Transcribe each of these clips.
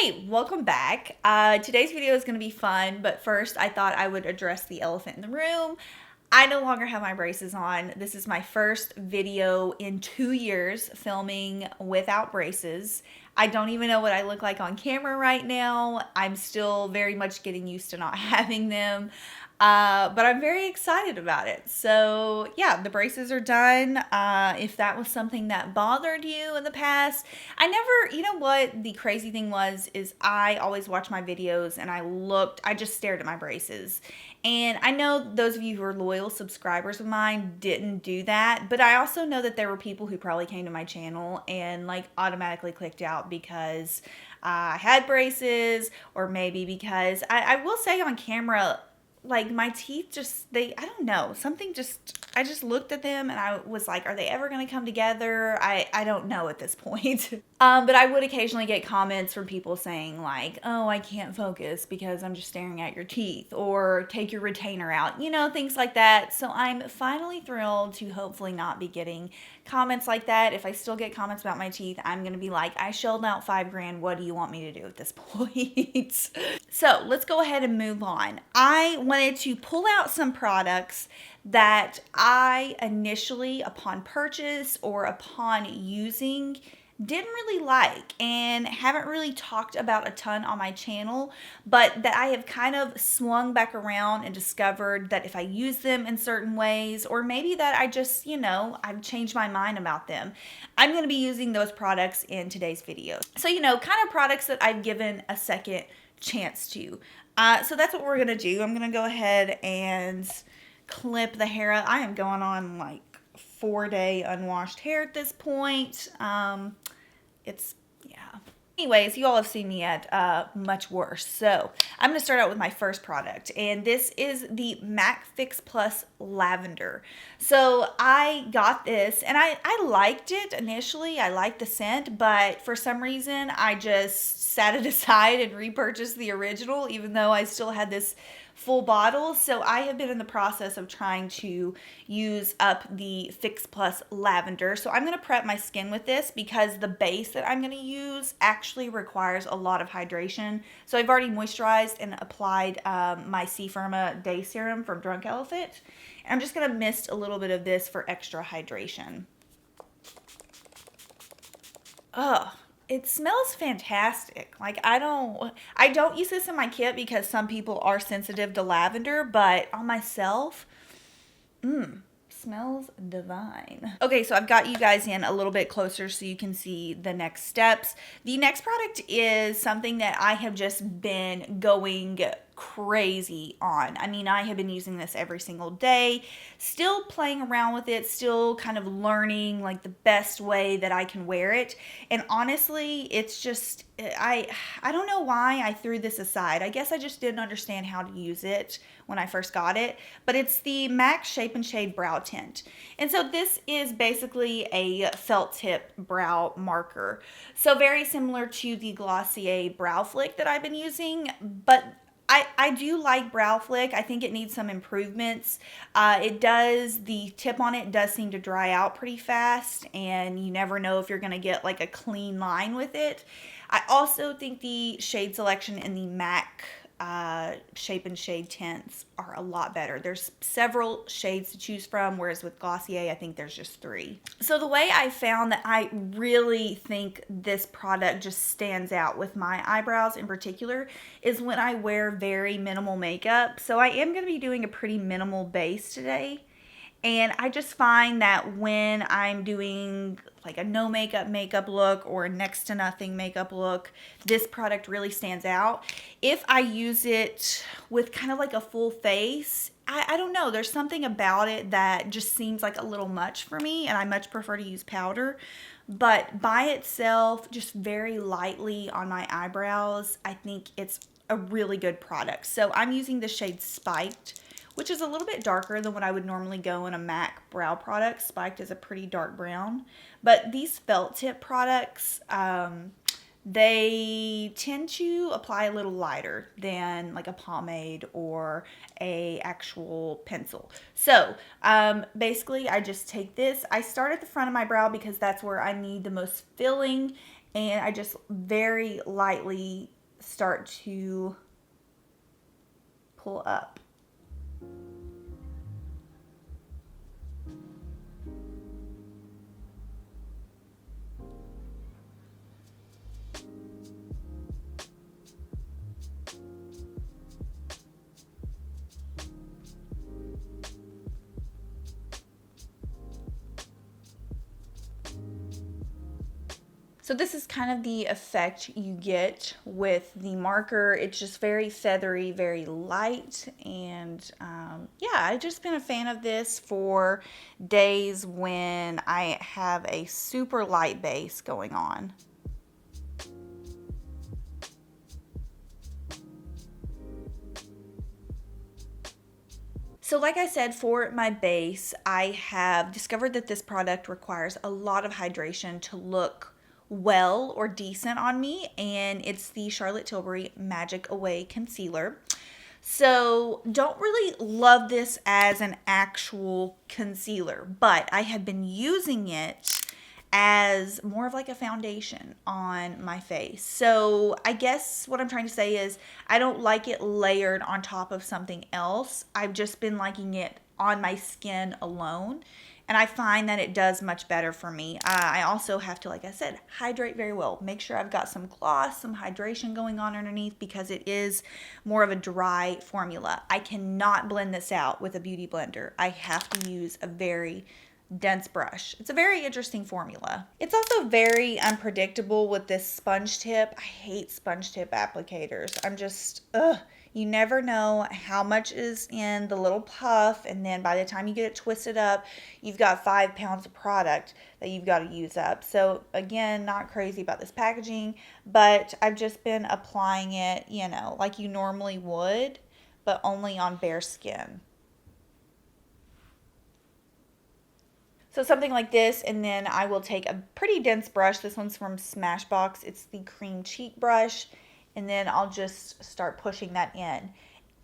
Hey, welcome back. Today's video is going to be fun, but first I thought I would address the elephant in the room. I no longer have my braces on. This is my first video in 2 years filming without braces. I don't even know what I look like on camera right now. I'm still very much getting used to not having them. But I'm very excited about it. So yeah, the braces are done. If that was something that bothered you in the past, you know what the crazy thing was, is I always watch my videos and I just stared at my braces. And I know those of you who are loyal subscribers of mine didn't do that, but I also know that there were people who probably came to my channel and like automatically clicked out because I had braces, or maybe because I will say on camera, like my teeth just, I don't know, I just looked at them and I was like, are they ever going to come together? I don't know at this point. But I would occasionally get comments from people saying like, oh, I can't focus because I'm just staring at your teeth, or take your retainer out, you know, things like that. So I'm finally thrilled to hopefully not be getting comments like that. If I still get comments about my teeth, I'm going to be like, I shelled out $5,000. What do you want me to do at this point? So let's go ahead and move on. I wanted to pull out some products that I initially, upon purchase or upon using, didn't really like and haven't really talked about a ton on my channel, but that I have kind of swung back around and discovered that if I use them in certain ways, or maybe that I just, you know, I've changed my mind about them, I'm going to be using those products in today's video. So, you know, kind of products that I've given a second chance to. So that's what we're going to do. I'm going to go ahead and clip the hair out. I am going on like 4-day unwashed hair at this point. Yeah. Anyways, you all have seen me at much worse. So I'm going to start out with my first product, and this is the MAC Fix Plus Lavender. So I got this, and I liked it initially. I liked the scent, but for some reason I just set it aside and repurchased the original, even though I still had this full bottle. So I have been in the process of trying to use up the Fix Plus Lavender. So I'm going to prep my skin with this because the base that I'm going to use actually requires a lot of hydration. So I've already moisturized and applied my C Firma Day Serum from Drunk Elephant. And I'm just going to mist a little bit of this for extra hydration. Ugh. It smells fantastic. Like I don't use this in my kit because some people are sensitive to lavender, but on myself, smells divine. Okay, so I've got you guys in a little bit closer so you can see the next steps. The next product is something that I have just been going crazy on. I mean, I have been using this every single day, still playing around with it, still kind of learning like the best way that I can wear it. And honestly, it's just, I don't know why I threw this aside. I guess I just didn't understand how to use it when I first got it, but it's the MAC Shape and Shade Brow Tint. And so this is basically a felt tip brow marker. So very similar to the Glossier Brow Flick that I've been using, but I do like Brow Flick. I think it needs some improvements. The tip on it does seem to dry out pretty fast, and you never know if you're going to get like a clean line with it. I also think the shade selection in the MAC Shape and Shade tints are a lot better. There's several shades to choose from, whereas with Glossier, I think there's just 3. So the way I found that I really think this product just stands out with my eyebrows in particular is when I wear very minimal makeup. So I am going to be doing a pretty minimal base today. And I just find that when I'm doing like a no makeup look or next to nothing makeup look, this product really stands out. If I use it with kind of like a full face, I don't know, there's something about it that just seems like a little much for me, and I much prefer to use powder. But by itself, just very lightly on my eyebrows, I think it's a really good product. So I'm using the shade Spiked, which is a little bit darker than what I would normally go in a MAC brow product. Spiked is a pretty dark brown. But these felt tip products, they tend to apply a little lighter than like a pomade or a actual pencil. So basically I just take this. I start at the front of my brow because that's where I need the most filling, and I just very lightly start to pull up. So this is kind of the effect you get with the marker. It's just very feathery, very light. And yeah, I've just been a fan of this for days when I have a super light base going on. So like I said, for my base, I have discovered that this product requires a lot of hydration to look well or decent on me, and it's the Charlotte Tilbury Magic Away Concealer. So don't really love this as an actual concealer, but I have been using it as more of like a foundation on my face. So I guess what I'm trying to say is I don't like it layered on top of something else. I've just been liking it on my skin alone. And I find that it does much better for me. I also have to, like I said, hydrate very well. Make sure I've got some gloss, some hydration going on underneath, because it is more of a dry formula. I cannot blend this out with a beauty blender. I have to use a very dense brush. It's a very interesting formula. It's also very unpredictable with this sponge tip. I hate sponge tip applicators. I'm just, you never know how much is in the little puff, and then by the time you get it twisted up, you've got 5 pounds of product that you've got to use up. So again, not crazy about this packaging, but I've just been applying it, you know, like you normally would, but only on bare skin. So something like this, and then I will take a pretty dense brush. This one's from Smashbox. It's the cream cheek brush, and then I'll just start pushing that in.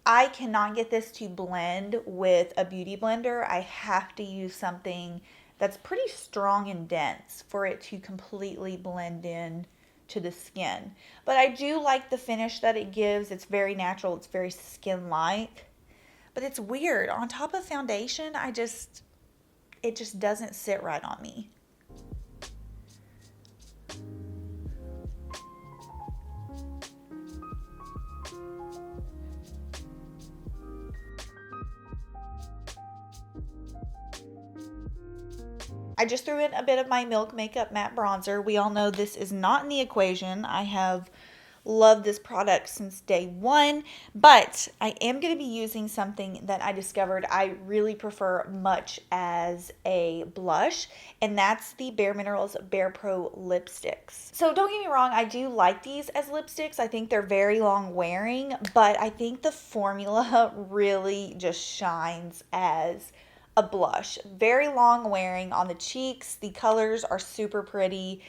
I cannot get this to blend with a beauty blender. I have to use something that's pretty strong and dense for it to completely blend in to the skin. But I do like the finish that it gives. It's very natural. It's very skin-like. But it's weird. On top of foundation, it just doesn't sit right on me. I just threw in a bit of my Milk Makeup Matte Bronzer. We all know this is not in the equation. I have loved this product since day one, but I am going to be using something that I discovered I really prefer much as a blush, and that's the bareMinerals Bare Pro lipsticks. So don't get me wrong, I do like these as lipsticks. I think they're very long wearing, but I think the formula really just shines as a blush. Very long wearing on the cheeks. The colors are super pretty,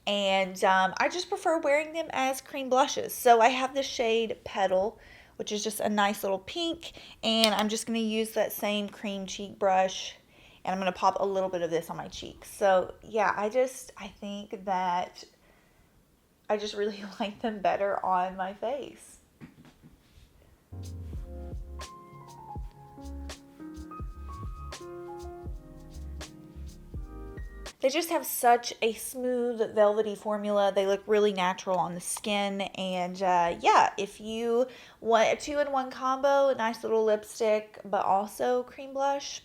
and I just prefer wearing them as cream blushes. So I have the shade Petal, which is just a nice little pink, and I'm just going to use that same cream cheek brush, and I'm going to pop a little bit of this on my cheeks. So yeah, I think that I just really like them better on my face. They just have such a smooth, velvety formula. They look really natural on the skin. And yeah, if you want a 2-in-1 combo, a nice little lipstick, but also cream blush,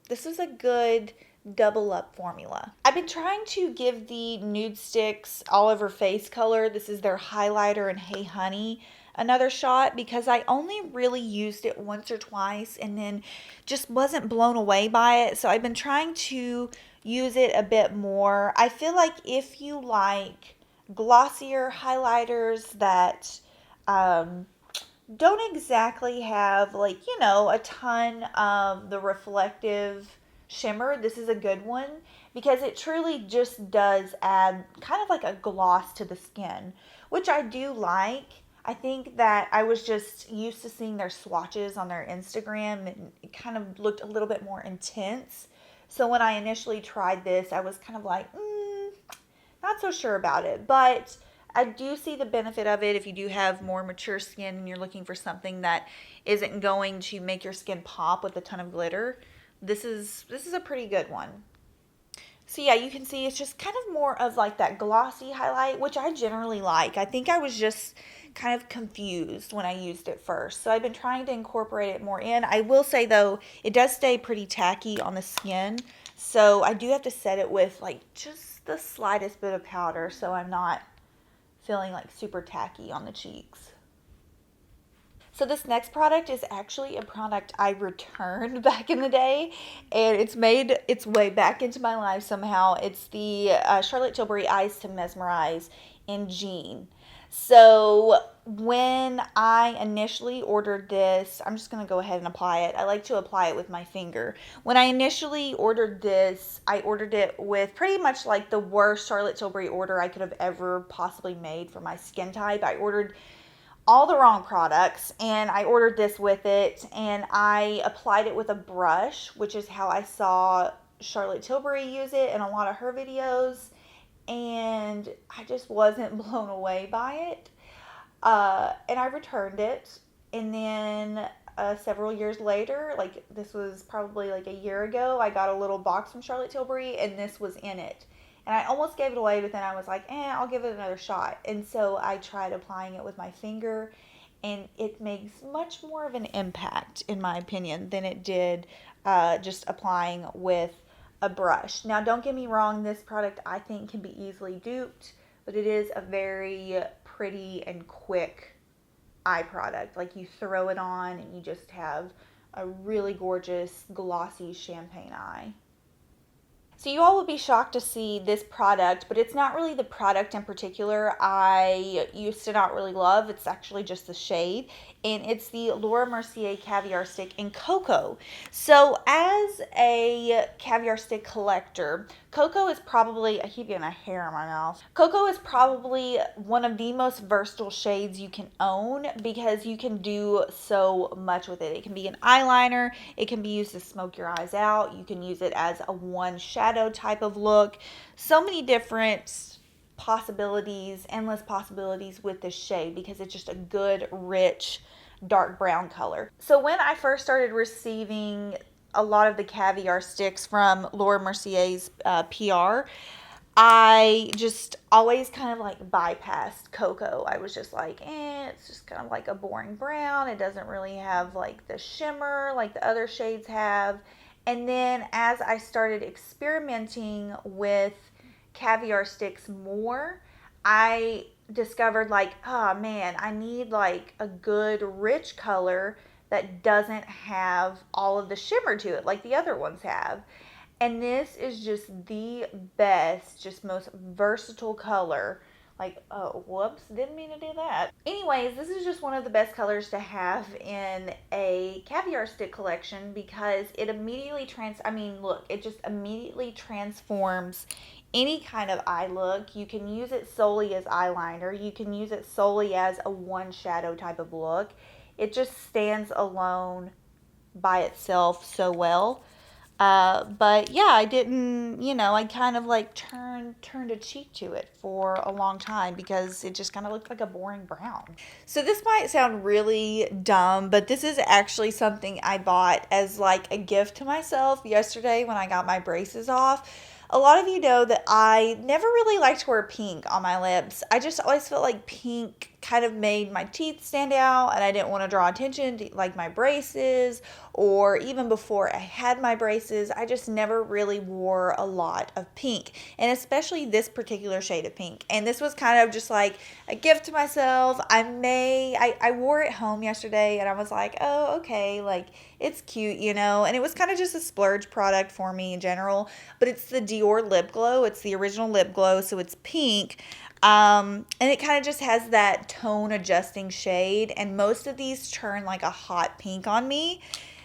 this is a good double up formula. I've been trying to give the NudeStix All Over Face color. This is their highlighter in Hey Honey another shot, because I only really used it once or twice and then just wasn't blown away by it. So I've been trying to use it a bit more. I feel like if you like glossier highlighters that don't exactly have, like, you know, a ton of the reflective shimmer, this is a good one, because it truly just does add kind of like a gloss to the skin, which I do like. I think that I was just used to seeing their swatches on their Instagram, and it kind of looked a little bit more intense. So when I initially tried this, I was kind of like, Not so sure about it, but I do see the benefit of it if you do have more mature skin and you're looking for something that isn't going to make your skin pop with a ton of glitter. This is a pretty good one. So yeah, you can see it's just kind of more of like that glossy highlight, which I generally like. I think I was just kind of confused when I used it first. So I've been trying to incorporate it more in. I will say though, it does stay pretty tacky on the skin. So I do have to set it with like just the slightest bit of powder so I'm not feeling like super tacky on the cheeks. So this next product is actually a product I returned back in the day, and it's made its way back into my life somehow. It's the Charlotte Tilbury Eyes to Mesmerize in Jean. So when I initially ordered this, I'm just going to go ahead and apply it. I like to apply it with my finger. When I initially ordered this, I ordered it with pretty much like the worst Charlotte Tilbury order I could have ever possibly made for my skin type. I ordered all the wrong products, and I ordered this with it, and I applied it with a brush, which is how I saw Charlotte Tilbury use it in a lot of her videos, and I just wasn't blown away by it. And I returned it, and then several years later, like this was probably like a year ago, I got a little box from Charlotte Tilbury, and this was in it. And I almost gave it away, but then I was like, I'll give it another shot. And so I tried applying it with my finger, and it makes much more of an impact, in my opinion, than it did just applying with a brush. Now, don't get me wrong, this product I think can be easily duped, but it is a very pretty and quick eye product. Like you throw it on and you just have a really gorgeous, glossy champagne eye. So you all will be shocked to see this product, but it's not really the product in particular I used to not really love. It's actually just the shade, and it's the Laura Mercier Caviar Stick in Cocoa. So as a Caviar Stick collector, Cocoa is probably, I keep getting a hair in my mouth. Cocoa is probably one of the most versatile shades you can own because you can do so much with it. It can be an eyeliner, it can be used to smoke your eyes out, you can use it as a one shadow type of look. So many different possibilities, endless possibilities with this shade because it's just a good, rich, dark brown color. So when I first started receiving a lot of the Caviar sticks from Laura Mercier's PR, I just always kind of like bypassed Cocoa. I was just like, it's just kind of like a boring brown. It doesn't really have like the shimmer like the other shades have. And then as I started experimenting with Caviar sticks more, I discovered like, oh man, I need like a good rich color that doesn't have all of the shimmer to it like the other ones have. And this is just the best, just most versatile color. Like, oh, whoops, didn't mean to do that. Anyways, this is just one of the best colors to have in a Caviar stick collection because it immediately look, it just immediately transforms any kind of eye look. You can use it solely as eyeliner. You can use it solely as a one shadow type of look. It just stands alone by itself so well. But yeah, I didn't, I kind of like turned a cheek to it for a long time because it just kind of looked like a boring brown. So this might sound really dumb, but this is actually something I bought as like a gift to myself yesterday when I got my braces off. A lot of you know that I never really liked to wear pink on my lips. I just always felt like pink kind of made my teeth stand out, and I didn't want to draw attention to like my braces, or even before I had my braces, I just never really wore a lot of pink, and especially this particular shade of pink. And this was kind of just like a gift to myself. I wore it home yesterday, and I was like, oh, okay, like it's cute, and it was kind of just a splurge product for me in general. But it's the Dior lip glow. It's the original lip glow, so it's pink. And it kind of just has that tone adjusting shade, and most of these turn like a hot pink on me.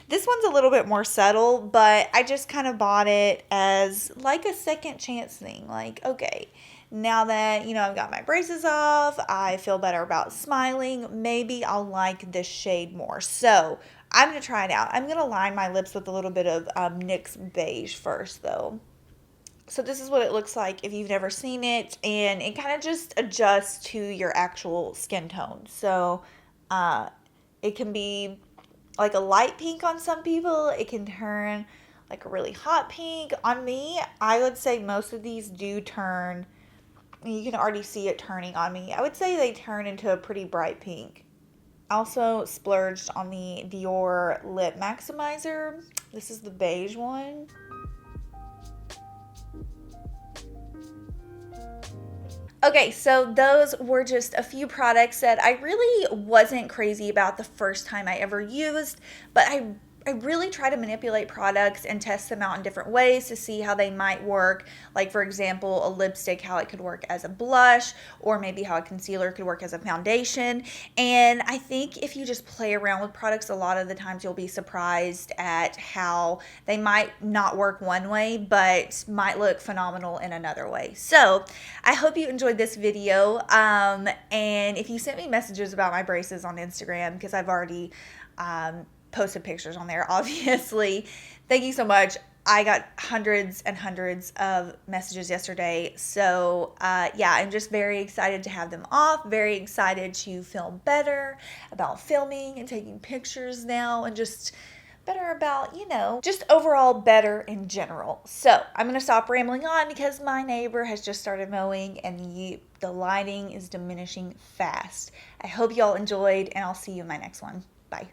This one's a little bit more subtle, but I just kind of bought it as like a second chance thing. Like, okay, now that, I've got my braces off, I feel better about smiling, maybe I'll like this shade more. So I'm going to try it out. I'm going to line my lips with a little bit of NYX Beige first, though. So this is what it looks like if you've never seen it, and it kind of just adjusts to your actual skin tone. So it can be like a light pink on some people. It can turn like a really hot pink. On me, I would say most of these do turn. You can already see it turning on me. I would say they turn into a pretty bright pink. Also splurged on the Dior Lip Maximizer. This is the beige one. Okay, so those were just a few products that I really wasn't crazy about the first time I ever used, but I really try to manipulate products and test them out in different ways to see how they might work. Like, for example, a lipstick, how it could work as a blush, or maybe how a concealer could work as a foundation. And I think if you just play around with products, a lot of the times you'll be surprised at how they might not work one way, but might look phenomenal in another way. So I hope you enjoyed this video. And if you sent me messages about my braces on Instagram, because I've already posted pictures on there, obviously. Thank you so much. I got hundreds and hundreds of messages yesterday. So yeah, I'm just very excited to have them off. Very excited to feel better about filming and taking pictures now, and just better about, you know, just overall better in general. So I'm going to stop rambling on because my neighbor has just started mowing and the lighting is diminishing fast. I hope y'all enjoyed, and I'll see you in my next one. Bye.